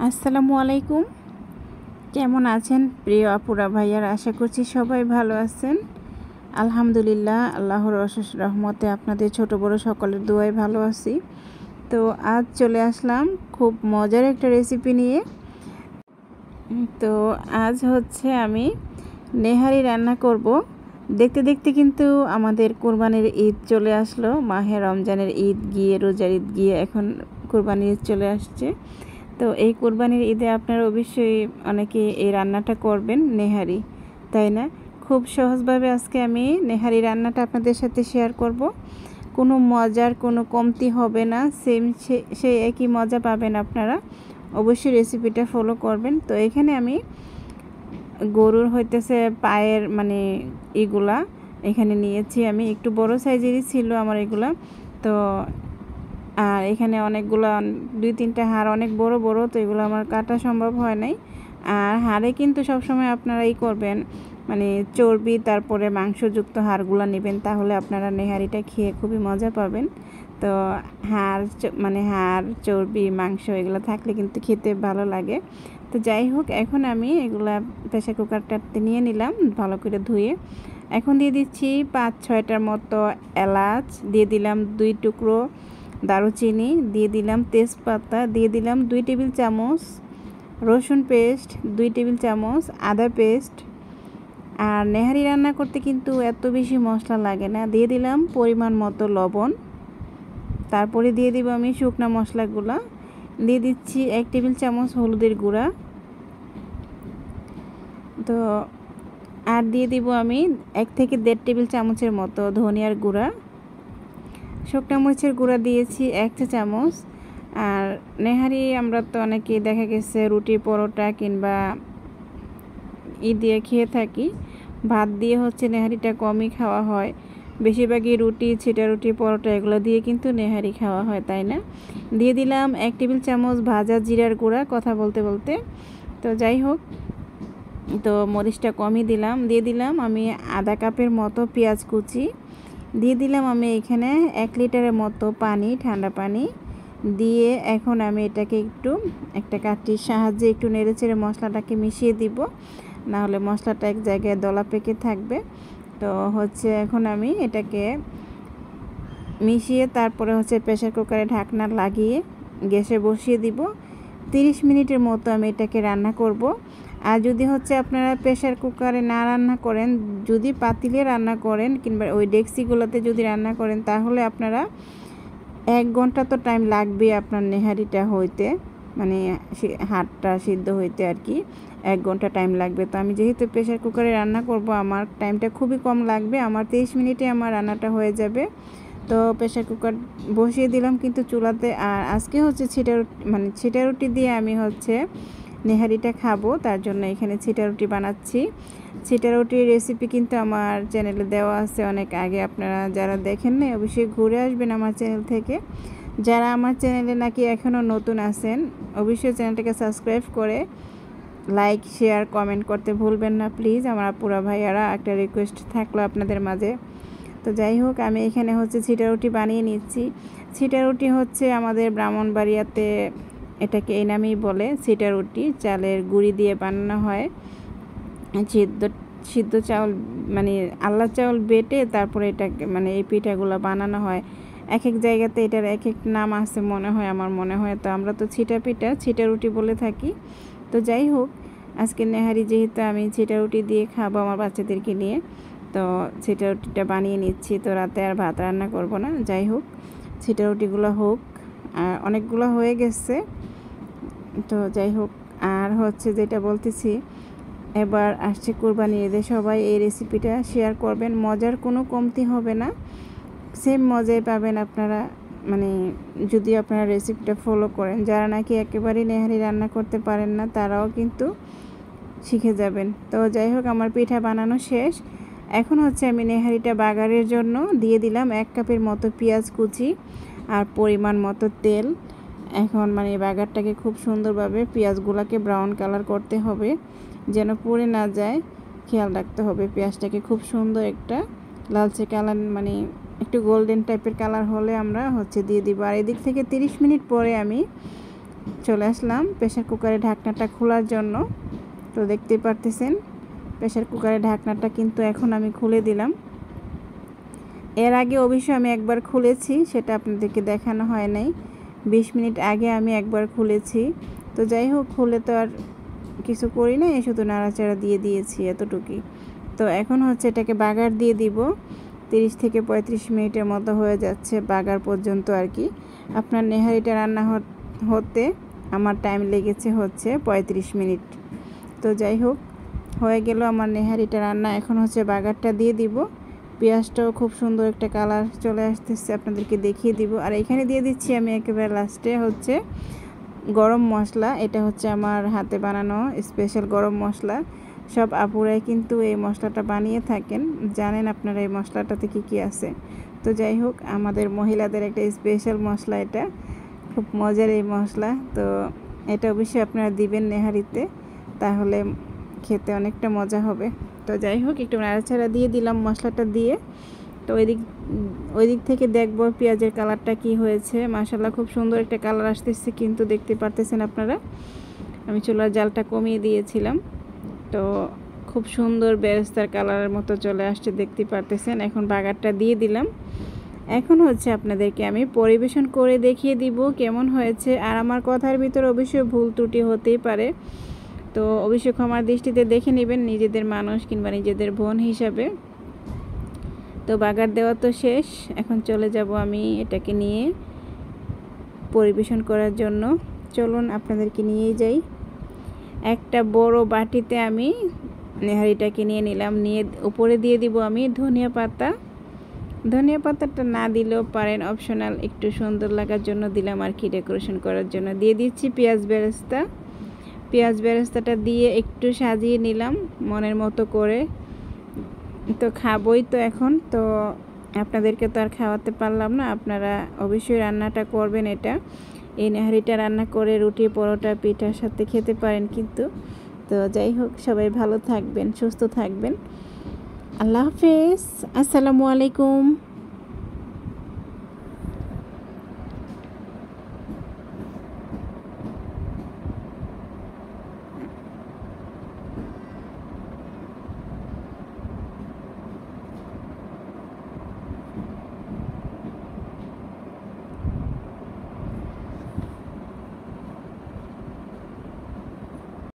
আসসালামু আলাইকুম। কেমন আছেন প্রিয় আপুরা ভাইয়ারা? আশা করছি সবাই ভালো আছেন। আলহামদুলিল্লাহ, আল্লাহর অশেষ রহমতে আপনাদের ছোট বড় সকলের দোয়ায় ভালো আছি। তো আজ চলে আসলাম খুব মজার একটা রেসিপি নিয়ে। তো আজ হচ্ছে আমি নেহারি রান্না করব। দেখতে দেখতে কিন্তু আমাদের কোরবানির ঈদ চলে আসলো। মাহে রমজানের ঈদ গিয়ে, রোজার ঈদ গিয়ে এখন কোরবানির ঈদ চলে আসছে। তো এই কোরবানির ঈদে আপনারা অবশ্যই অনেকে এই রান্নাটা করবেন, নেহারি, তাই না? খুব সহজভাবে আজকে আমি নেহারি রান্নাটা আপনাদের সাথে শেয়ার করব। কোনো মজার কোনো কমতি হবে না, সেম সেই একই মজা পাবেন আপনারা। অবশ্যই রেসিপিটা ফলো করবেন। তো এখানে আমি গরুর হইতেছে পায়ের মানে এগুলা এখানে নিয়েছি। আমি একটু বড় সাইজেরই ছিল আমার এগুলা। তো আর এখানে অনেকগুলো 2-3টা হাড় অনেক বড় বড়, তো এগুলো আমার কাটা সম্ভব হয় নাই। আর হাড়ে কিন্তু সবসময় আপনারা করবেন মানে চর্বি তারপরে মাংসযুক্ত হাড়গুলো নেবেন, তাহলে আপনারা নেহারিটা খেয়ে খুবই মজা পাবেন। তো মানে হাড়, চর্বি, মাংস এগুলো থাকলে কিন্তু খেতে ভালো লাগে। তো যাই হোক, এখন আমি এগুলা প্রেসার কুকারটাতে নিয়ে নিলাম ভালো করে ধুয়ে। এখন দিয়ে দিচ্ছি 5-6টার মতো এলাচ, দিয়ে দিলাম 2 টুকরো দারুচিনি, দিয়ে দিলাম তেজপাতা, দিয়ে দিলাম 2 টেবিল চামচ রসুন পেস্ট, 2 টেবিল চামচ আদা পেস্ট। আর নেহারি রান্না করতে কিন্তু এত বেশি মশলা লাগে না। দিয়ে দিলাম পরিমাণ মতো লবণ। তারপরে দিয়ে দিব আমি শুকনা মশলাগুলো। দিয়ে দিচ্ছি 1 টেবিল চামচ হলুদের গুঁড়া। তো আর দিয়ে দিব আমি 1 থেকে 1.5 টেবিল চামচের মতো ধনিয়ার গুঁড়া। শুকনা মরিচের গুঁড়া দিয়েছি 1 চা চামচ। আর নেহারি আমরা তো অনেকেই দেখা গেছে রুটি, পরোটা কিংবা দিয়ে খেয়ে থাকি। ভাত দিয়ে হচ্ছে নেহারিটা কমই খাওয়া হয়। বেশিরভাগই রুটি, ছিটা রুটি, পরোটা এগুলো দিয়ে কিন্তু নেহারি খাওয়া হয়, তাই না? দিয়ে দিলাম 1 টেবিল চামচ ভাজা জিরার গুঁড়া কথা বলতে বলতে। তো যাই হোক, তো মরিচটা কমই দিলাম। দিয়ে দিলাম আমি আধা কাপের মতো পেঁয়াজ কুচি। দিয়ে দিলাম আমি এখানে 1 লিটারের মতো পানি, ঠান্ডা পানি দিয়ে এখন আমি এটাকে একটু একটা কাঠির সাহায্যে একটু নেড়েচেড়ে মশলাটাকে মিশিয়ে দিব, না হলে মশলাটা এক জায়গায় দলা পেকে থাকবে। তো হচ্ছে এখন আমি এটাকে মিশিয়ে তারপরে হচ্ছে প্রেসার কুকারে ঢাকনা লাগিয়ে গ্যাসে বসিয়ে দিব। 30 মিনিটের মতো আমি এটাকে রান্না করব। আর যদি হচ্ছে আপনারা প্রেসার কুকারে না রান্না করেন, যদি পাতিলে রান্না করেন কিংবা ওই ডেক্সিগুলোতে যদি রান্না করেন, তাহলে আপনারা 1 ঘন্টা তো টাইম লাগবে আপনার নেহারিটা হইতে, মানে হাড়টা সিদ্ধ হইতে আর কি 1 ঘন্টা টাইম লাগবে। তো আমি যেহেতু প্রেসার কুকারে রান্না করব, আমার টাইমটা খুবই কম লাগবে। আমার 30 মিনিটে আমার রান্নাটা হয়ে যাবে। তো প্রেসার কুকার বসিয়ে দিলাম কিন্তু চুলাতে। আর আজকে হচ্ছে ছিটা রুটি দিয়ে আমি হচ্ছে নেহারিটা খাবো, তার জন্য এখানে ছিটা রুটি বানাচ্ছি। ছিটা রুটির রেসিপি কিন্তু আমার চ্যানেলে দেওয়া আছে অনেক আগে। আপনারা যারা দেখেন না অবশ্যই ঘুরে আসবেন আমার চ্যানেল থেকে। যারা আমার চ্যানেলে নাকি এখনও নতুন আছেন, অবশ্যই চ্যানেলটাকে সাবস্ক্রাইব করে লাইক, শেয়ার, কমেন্ট করতে ভুলবেন না প্লিজ। আমার আপুরা ভাইয়ারা, একটা রিকোয়েস্ট থাকলো আপনাদের মাঝে। তো যাই হোক, আমি এখানে হচ্ছে ছিটা রুটি বানিয়ে নিচ্ছি। ছিটা রুটি হচ্ছে আমাদের ব্রাহ্মণবাড়িয়াতে এটাকে এই নামেই বলে, ছিটা রুটি। চালের গুঁড়ি দিয়ে বানানো হয়। সিদ্ধ চাউল মানে আল্লা চাউল বেটে তারপরে এটাকে মানে এই পিঠাগুলো বানানো হয়। এক এক জায়গাতে এটার এক এক নাম আছে মনে হয়, আমার মনে হয়। তো আমরা তো ছিটা রুটি বলে থাকি। তো যাই হোক, আজকে নেহারি যেহেতু আমি ছিটা রুটি দিয়ে খাবো আমার বাচ্চাদেরকে নিয়ে, তো ছিটা রুটিটা বানিয়ে নিচ্ছি। তো রাতে আর ভাত রান্না করব না। যাই হোক, ছিটা রুটিগুলো হোক। আর অনেকগুলো হয়ে গেছে। তো যাই হোক, আর হচ্ছে যেটা বলতেছি, এবার আসছে কোরবানি ঈদে, সবাই এই রেসিপিটা শেয়ার করবেন। মজার কোনো কমতি হবে না, সেম মজাই পাবেন আপনারা, মানে যদি আপনারা রেসিপিটা ফলো করেন। যারা নাকি একেবারেই নেহারি রান্না করতে পারেন না, তারাও কিন্তু শিখে যাবেন। তো যাই হোক, আমার পিঠা বানানো শেষ। এখন হচ্ছে আমি নেহারিটা বাগারের জন্য দিয়ে দিলাম 1 কাপের মতো পেঁয়াজ কুচি আর পরিমাণ মতো তেল। এখন মানে বাগারটাকে খুব সুন্দরভাবে পেঁয়াজগুলোকে ব্রাউন কালার করতে হবে, যেন পুড়ে না যায়, খেয়াল রাখতে হবে। পেঁয়াজটাকে খুব সুন্দর একটা লালচে কালার, মানে একটু গোল্ডেন টাইপের কালার হলে আমরা হচ্ছে দিয়ে দিব। আর এদিক থেকে 30 মিনিট পরে আমি চলে আসলাম প্রেসার কুকারের ঢাকনাটা খোলার জন্য। তো দেখতেই পারতেছেন প্রেসার কুকারের ঢাকনাটা কিন্তু এখন আমি খুলে দিলাম। এর আগে অবশ্যই আমি একবার খুলেছি, সেটা আপনাদেরকে দেখানো হয় নাই। 20 মিনিট আগে আমি একবার খুলেছি। তো যাই হোক, খুলে তো আর কিছু করি না, শুধু নাড়াচাড়া দিয়ে দিয়েছি এতটুকুই। তো এখন হচ্ছে এটাকে বাগার দিয়ে দিব। 30 থেকে 35 মিনিটের মতো হয়ে যাচ্ছে বাগার পর্যন্ত আর কি। আপনার নেহারিটা রান্না হতে আমার টাইম লেগেছে হচ্ছে 35 মিনিট। তো যাই হোক, হয়ে গেল আমার নেহারিটা রান্না। এখন হচ্ছে বাগারটা দিয়ে দিব। পেঁয়াজটাও খুব সুন্দর একটা কালার চলে আসতেছে, আপনাদেরকে দেখিয়ে দিব। আর এখানে দিয়ে দিচ্ছি আমি একেবারে লাস্টে হচ্ছে গরম মশলা। এটা হচ্ছে আমার হাতে বানানো স্পেশাল গরম মশলা। সব আপুরাই কিন্তু এই মশলাটা বানিয়ে থাকেন, জানেন আপনারা এই মশলাটাতে কি কি আছে। তো যাই হোক, আমাদের মহিলাদের একটা স্পেশাল মশলা, এটা খুব মজার এই মশলা। তো এটা অবশ্যই আপনারা দিবেন নেহারিতে, তাহলে খেতে অনেকটা মজা হবে। তো যাই হোক, একটু নাড়াচাড়া দিয়ে দিলাম মশলাটা দিয়ে। তো ওই দিক থেকে দেখবো পেঁয়াজের কালারটা কি হয়েছে। মাশাআল্লাহ খুব সুন্দর একটা কালার আসতেছে, কিন্তু দেখতে পারতেছেন আপনারা আমি চুলার জালটা কমিয়ে দিয়েছিলাম। তো খুব সুন্দর বেরেস্তার কালারের মতো চলে আসছে, দেখতে পারতেছেন। এখন বাগারটা দিয়ে দিলাম। এখন হচ্ছে আপনাদেরকে আমি পরিবেশন করে দেখিয়ে দিব কেমন হয়েছে। আর আমার কথার ভিতরে অবশ্যই ভুল ত্রুটি হতেই পারে, তো অবশ্যই ক্ষমার দৃষ্টিতে দেখে নেবেন নিজেদের মানুষ কিংবা নিজেদের বোন হিসাবে। তো বাগার দেওয়া তো শেষ, এখন চলে যাব আমি এটাকে নিয়ে পরিবেশন করার জন্য। চলুন আপনাদেরকে নিয়েই যাই। একটা বড় বাটিতে আমি নেহারিটাকে নিয়ে নিলাম, নিয়ে উপরে দিয়ে দিব আমি ধনিয়া পাতা। ধনিয়া পাতাটা না দিলেও পারেন, অপশনাল, একটু সুন্দর লাগার জন্য দিলাম আর কি, ডেকোরেশন করার জন্য। দিয়ে দিচ্ছি পেঁয়াজ বেরেস্তা। পেঁয়াজ বেরেস্তাটা দিয়ে একটু সাজিয়ে নিলাম মনের মতো করে। তো খাবই তো এখন, তো আপনাদেরকে তো আর খাওয়াতে পারলাম না। আপনারা অবশ্যই রান্নাটা করবেন, এটা এই নেহারিটা রান্না করে রুটি, পরোটা, পিঠার সাথে খেতে পারেন কিন্তু। তো যাই হোক, সবাই ভালো থাকবেন, সুস্থ থাকবেন। আল্লাহ হাফেজ, আসসালামু আলাইকুম।